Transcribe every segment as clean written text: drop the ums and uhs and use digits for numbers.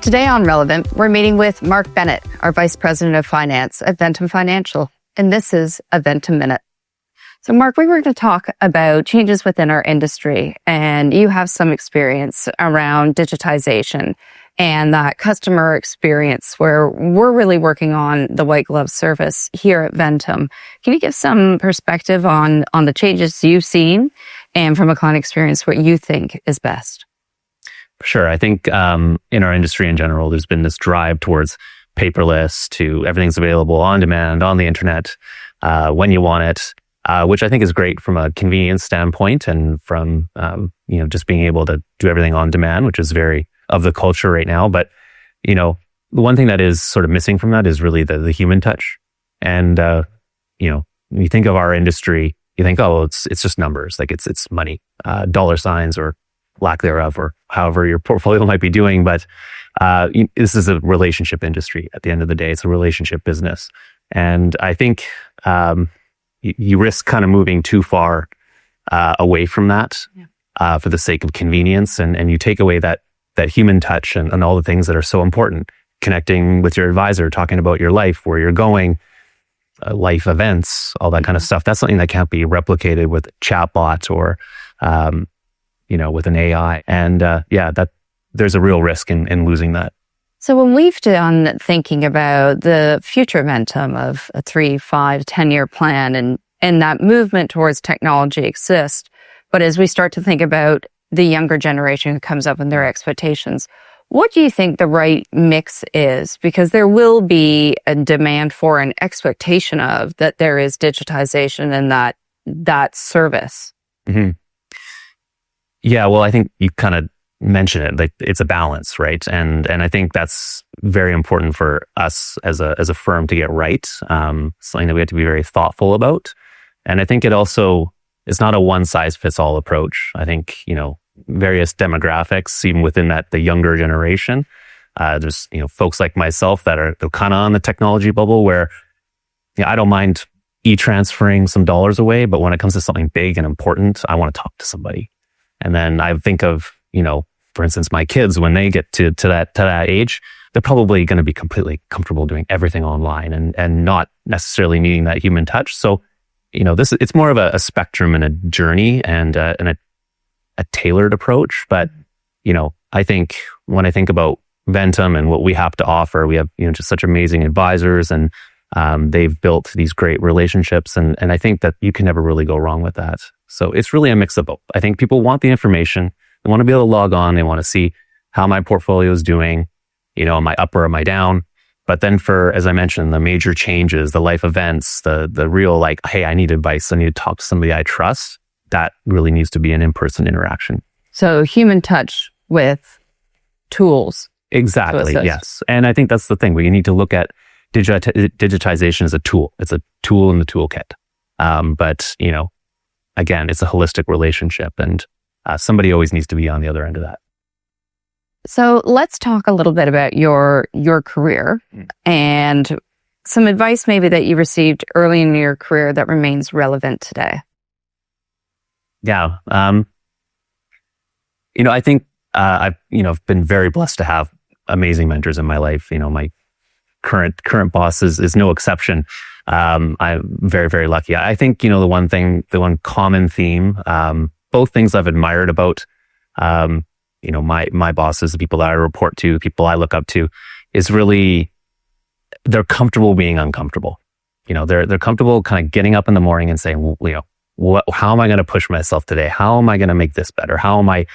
Today on Relevant, we're meeting with Mark Bennett, our Vice President of Finance at Ventum Financial, and this is a Ventum Minute. So Mark, we were going to talk about changes within our industry, and you have some experience around digitization and that customer experience where we're really working on the white glove service here at Ventum. Can you give some perspective on the changes you've seen and from a client experience, what you think is best? Sure. I think in our industry in general, there's been this drive towards paperless to everything's available on demand, on the internet, when you want it, which I think is great from a convenience standpoint and from, just being able to do everything on demand, which is very of the culture right now. But, the one thing that is sort of missing from that is really the human touch. And, when you think of our industry, you think, oh, it's just numbers, like it's money, dollar signs or lack thereof, or however your portfolio might be doing. But this is a relationship industry. At the end of the day, it's a relationship business. And I think you risk kind of moving too far away from that for the sake of convenience. And you take away that human touch and all the things that are so important. Connecting with your advisor, talking about your life, where you're going, life events, all that kind of stuff. That's something that can't be replicated with a chatbot or with an AI. And that there's a real risk in losing that. So when we've done thinking about the future Ventum of a 3, 5, 10-year plan and that movement towards technology exists, but as we start to think about the younger generation who comes up and their expectations, what do you think the right mix is? Because there will be a demand for an expectation of that there is digitization and that service. Mm-hmm. Yeah, well, I think you kind of mentioned it. Like, it's a balance, right? And I think that's very important for us as a firm to get right. Something that we have to be very thoughtful about. And I think it also is not a one size fits all approach. I think various demographics, even within that, the younger generation. There's folks like myself that are kind of on the technology bubble where I don't mind e-transferring some dollars away, but when it comes to something big and important, I want to talk to somebody. And then I think of, for instance, my kids, when they get to that age, they're probably going to be completely comfortable doing everything online and not necessarily needing that human touch. So, it's more of a spectrum and a journey and a tailored approach. But, I think when I think about Ventum and what we have to offer, we have, just such amazing advisors and they've built these great relationships. And I think that you can never really go wrong with that. So it's really a mix of both. I think people want the information. They want to be able to log on. They want to see how my portfolio is doing, am I up or am I down? But then for, as I mentioned, the major changes, the life events, the real like, hey, I need advice. I need to talk to somebody I trust. That really needs to be an in-person interaction. So human touch with tools. Exactly, yes. And I think that's the thing. We need to look at digitization as a tool. It's a tool in the toolkit. But, again, it's a holistic relationship and somebody always needs to be on the other end of that. So let's talk a little bit about your career and some advice maybe that you received early in your career that remains relevant today. Yeah. I think I've been very blessed to have amazing mentors in my life. My current boss is no exception. I'm very, very lucky. I think, the one common theme, both things I've admired about, my bosses, the people that I report to, the people I look up to, is really, they're comfortable being uncomfortable. They're comfortable kind of getting up in the morning and saying, how am I going to push myself today? How am I going to make this better? How am I,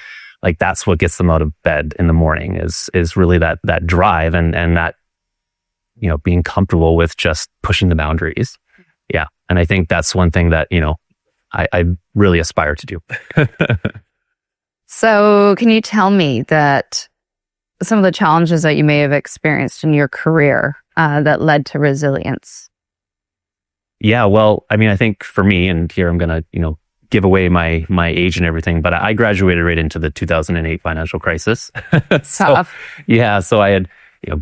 like, that's what gets them out of bed in the morning is really that drive and that, being comfortable with just pushing the boundaries. Yeah. And I think that's one thing that, I really aspire to do. So can you tell me that some of the challenges that you may have experienced in your career that led to resilience? Yeah, well, I think for me, and here I'm going to, give away my age and everything, but I graduated right into the 2008 financial crisis. So I had,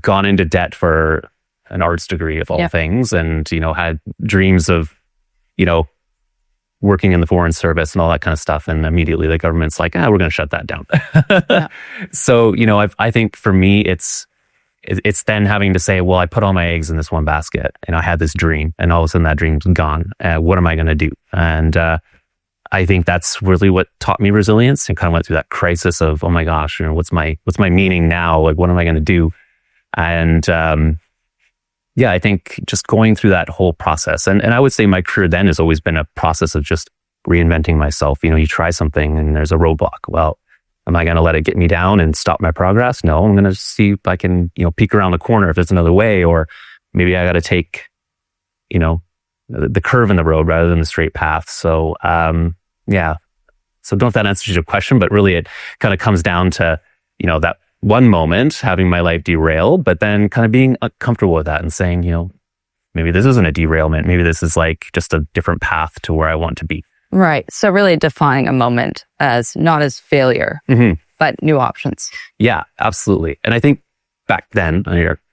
gone into debt for an arts degree of all things and, had dreams of, working in the foreign service and all that kind of stuff. And immediately the government's like, we're going to shut that down. So, I think for me, it's it's then having to say, well, I put all my eggs in this one basket and I had this dream and all of a sudden that dream's gone. What am I going to do? And I think that's really what taught me resilience, and kind of went through that crisis of, oh my gosh, what's my meaning now? Like, what am I going to do? And I think just going through that whole process, and I would say my career then has always been a process of just reinventing myself. You try something and there's a roadblock. Well, am I going to let it get me down and stop my progress? No, I'm going to see if I can, peek around the corner if there's another way, or maybe I got to take, the curve in the road rather than the straight path. So, So don't know if that answers your question, but really it kind of comes down to, that one moment having my life derail, but then kind of being comfortable with that and saying, maybe this isn't a derailment. Maybe this is like just a different path to where I want to be. Right. So really defining a moment as not as failure, but new options. Yeah, absolutely. And I think back then,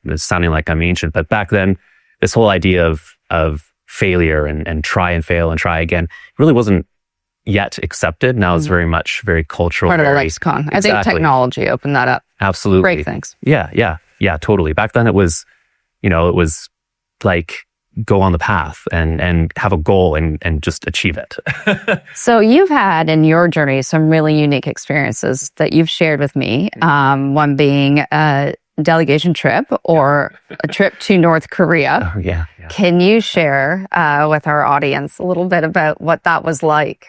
it's sounding like I'm ancient, but back then, this whole idea of failure and try and fail and try again really wasn't yet accepted. Now it's very cultural. Part of the lexicon. Exactly. I think technology opened that up. Absolutely. Great things. Yeah, totally. Back then it was like, go on the path and have a goal and just achieve it. So you've had in your journey some really unique experiences that you've shared with me. One being a delegation trip or a trip to North Korea. Oh, yeah. Can you share with our audience a little bit about what that was like?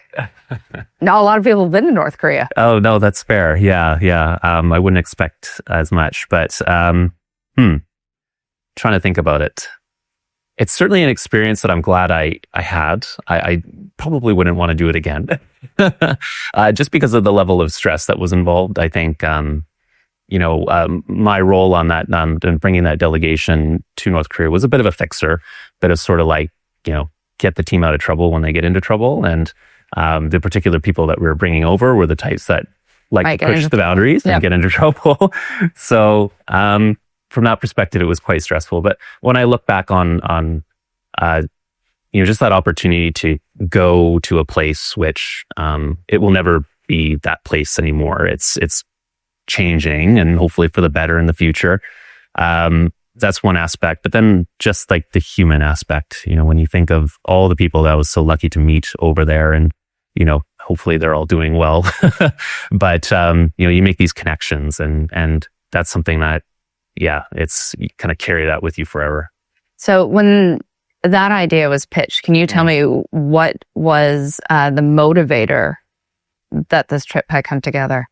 Not a lot of people have been to North Korea. Oh, no, that's fair. Yeah. I wouldn't expect as much, but trying to think about it. It's certainly an experience that I'm glad I had. I probably wouldn't want to do it again, just because of the level of stress that was involved. I think, my role on that, and bringing that delegation to North Korea was a bit of a fixer, bit of sort of like, get the team out of trouble when they get into trouble. And the particular people that we were bringing over were the types that like to push the boundaries and get into trouble. So, from that perspective, it was quite stressful. But when I look back on just that opportunity to go to a place which it will never be that place anymore. It's changing, and hopefully for the better in the future. That's one aspect. But then just like the human aspect, when you think of all the people that I was so lucky to meet over there, and hopefully they're all doing well. But you make these connections, and that's something that. Yeah, you kind of carry that with you forever. So when that idea was pitched, can you tell me what was the motivator that this trip had come together?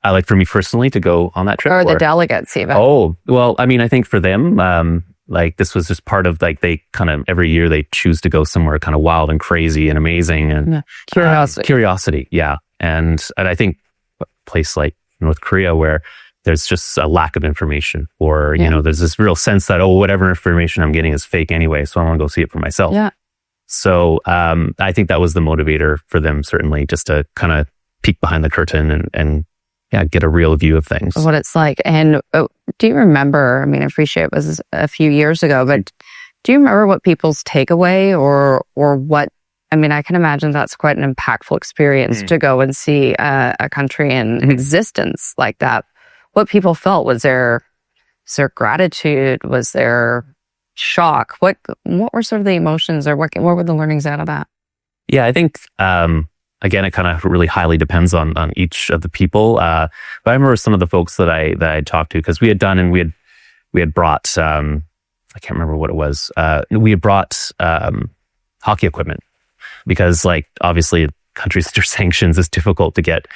Like for me personally to go on that trip? Or the delegates even? Oh, well, I think for them, like this was just part of like, they kind of every year they choose to go somewhere kind of wild and crazy and amazing and curiosity. Yeah. And I think a place like North Korea where there's just a lack of information, or, there's this real sense that, whatever information I'm getting is fake anyway, so I want to go see it for myself. Yeah. So I think that was the motivator for them, certainly, just to kind of peek behind the curtain and get a real view of things. What it's like. And do you remember, I appreciate it was a few years ago, but do you remember what people's takeaway or what, I can imagine that's quite an impactful experience to go and see a country in existence like that. What people felt, was there gratitude? Was there shock? What were sort of the emotions, or what were the learnings out of that? Yeah, I think, again, it kind of really highly depends on each of the people. But I remember some of the folks that I talked to, because we had done, and we had brought, I can't remember what it was. We had brought hockey equipment, because like, obviously countries under sanctions, it's difficult to get,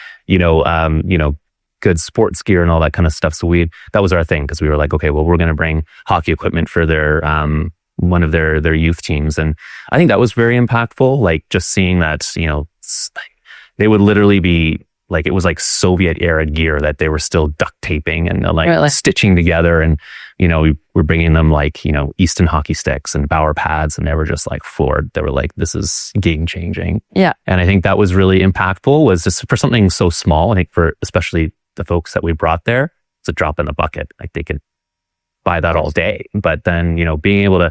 good sports gear and all that kind of stuff. So that was our thing, because we were like, okay, well, we're going to bring hockey equipment for their, one of their youth teams. And I think that was very impactful. Like just seeing that, they would literally be like, it was like Soviet era gear that they were still duct taping and really? Stitching together. And, we're bringing them like, Easton hockey sticks and Bauer pads, and they were just like floored. They were like, this is game changing. Yeah. And I think that was really impactful, was just for something so small. I think for especially the folks that we brought there, it's a drop in the bucket. Like they could buy that all day. But then, being able to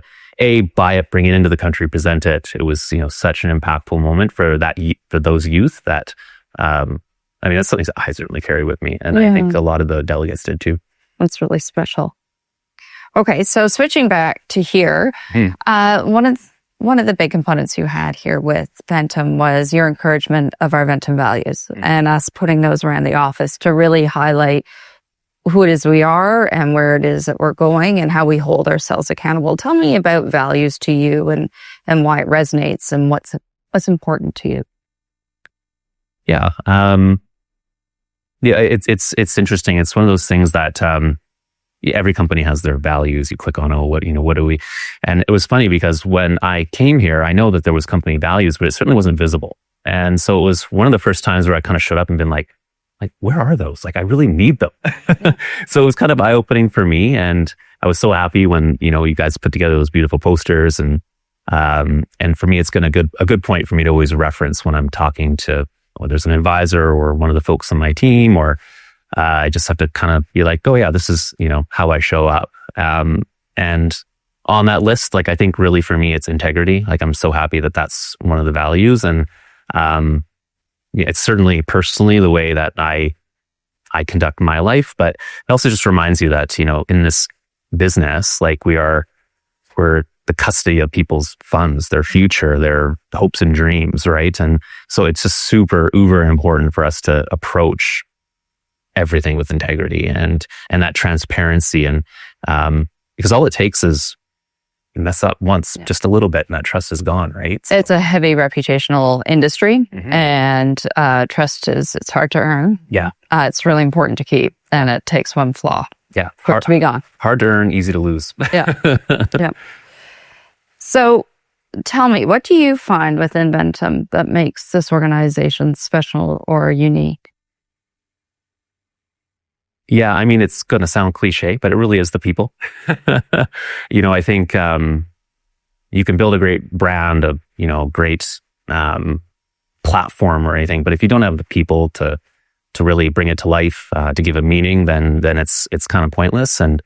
buy it, bring it into the country, present it, it was, such an impactful moment for those youth that, that's something that I certainly carry with me. And I think a lot of the delegates did too. That's really special. Okay, so switching back to here, one of the big components you had here with Ventum was your encouragement of our Ventum values and us putting those around the office to really highlight who it is we are and where it is that we're going and how we hold ourselves accountable. Tell me about values to you and why it resonates and what's important to you. Yeah. It's interesting. It's one of those things that, every company has their values. You click on, what do we, and it was funny because when I came here, I know that there was company values, but it certainly wasn't visible. And so it was one of the first times where I kind of showed up and been like, where are those? Like, I really need them. So it was kind of eye-opening for me. And I was so happy when, you guys put together those beautiful posters. And for me, it's been a good point for me to always reference when I'm talking to, whether it's an advisor or one of the folks on my team, or I just have to kind of be like, oh yeah, this is, how I show up. And on that list, like, I think really for me, it's integrity. Like, I'm so happy that that's one of the values. And, it's certainly personally the way that I conduct my life, but it also just reminds you that, in this business, like, we're the custody of people's funds, their future, their hopes and dreams, right? And so it's just super, uber important for us to approach everything with integrity and that transparency. And because all it takes is you mess up once, just a little bit, and that trust is gone, right? So. It's a heavy reputational industry, and trust it's hard to earn. Yeah. It's really important to keep, and it takes one flaw for it to be gone. Hard to earn, easy to lose. Yeah. Yeah. So tell me, what do you find within Ventum that makes this organization special or unique? Yeah, I mean, it's going to sound cliche, but it really is the people. I think you can build a great brand, great platform or anything, but if you don't have the people to really bring it to life, to give it meaning, then it's kind of pointless. And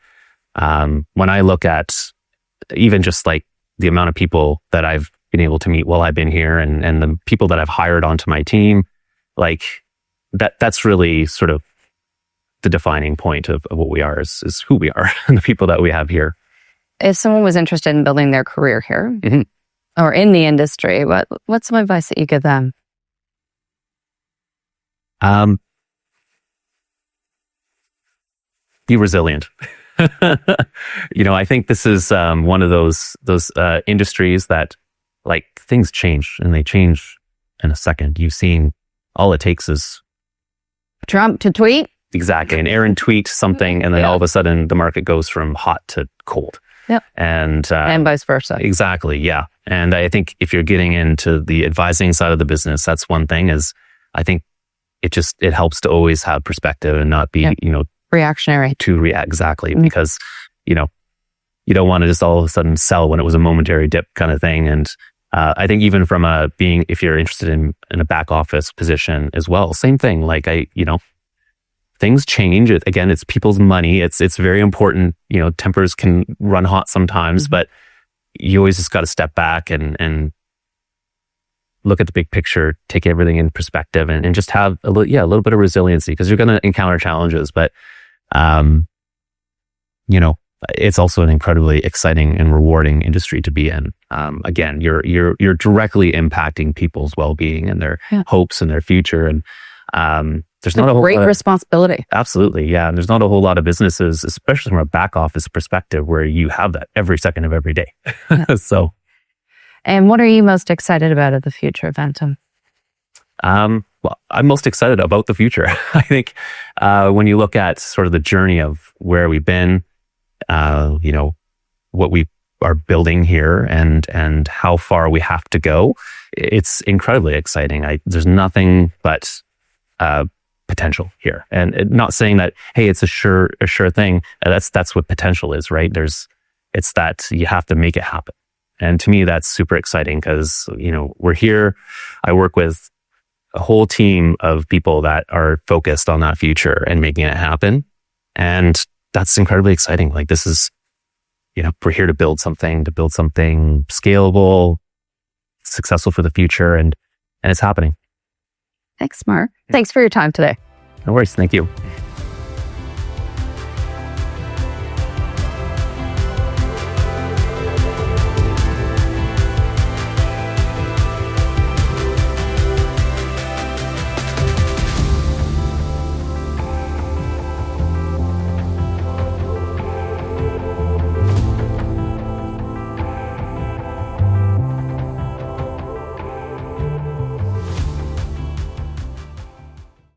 when I look at even just like the amount of people that I've been able to meet while I've been here, and the people that I've hired onto my team, like that's really sort of the defining point of what we are is who we are and the people that we have here. If someone was interested in building their career here or in the industry, what's some advice that you give them? Be resilient. I think this is one of those industries that, like, things change, and they change in a second. You've seen all it takes is Trump to tweet. Exactly. And Aaron tweets something, and then all of a sudden the market goes from hot to cold. Yep. And vice versa. Exactly. Yeah. And I think if you're getting into the advising side of the business, that's one thing. Is I think it helps to always have perspective and not be, reactionary. Exactly. Because, you don't want to just all of a sudden sell when it was a momentary dip kind of thing. And I think even from if you're interested in a back office position as well, same thing. Like things change. Again, it's people's money. It's very important. Tempers can run hot sometimes, but you always just got to step back and look at the big picture, take everything in perspective, and just have a little bit of resiliency, because you're going to encounter challenges. But, it's also an incredibly exciting and rewarding industry to be in. Again, you're directly impacting people's well-being and their hopes and their future. And, there's not a whole great responsibility. Absolutely. Yeah. And there's not a whole lot of businesses, especially from a back office perspective, where you have that every second of every day. So. And what are you most excited about of the future of Ventum? Well, I'm most excited about the future. I think, when you look at sort of the journey of where we've been, what we are building here and how far we have to go, it's incredibly exciting. There's nothing but, potential here, and not saying that, hey, it's a sure thing. That's what potential is, right? It's that you have to make it happen. And to me, that's super exciting because, we're here. I work with a whole team of people that are focused on that future and making it happen. And that's incredibly exciting. Like, this is, we're here to build something scalable, successful for the future. And it's happening. Thanks, Mark. Thanks for your time today. No worries. Thank you.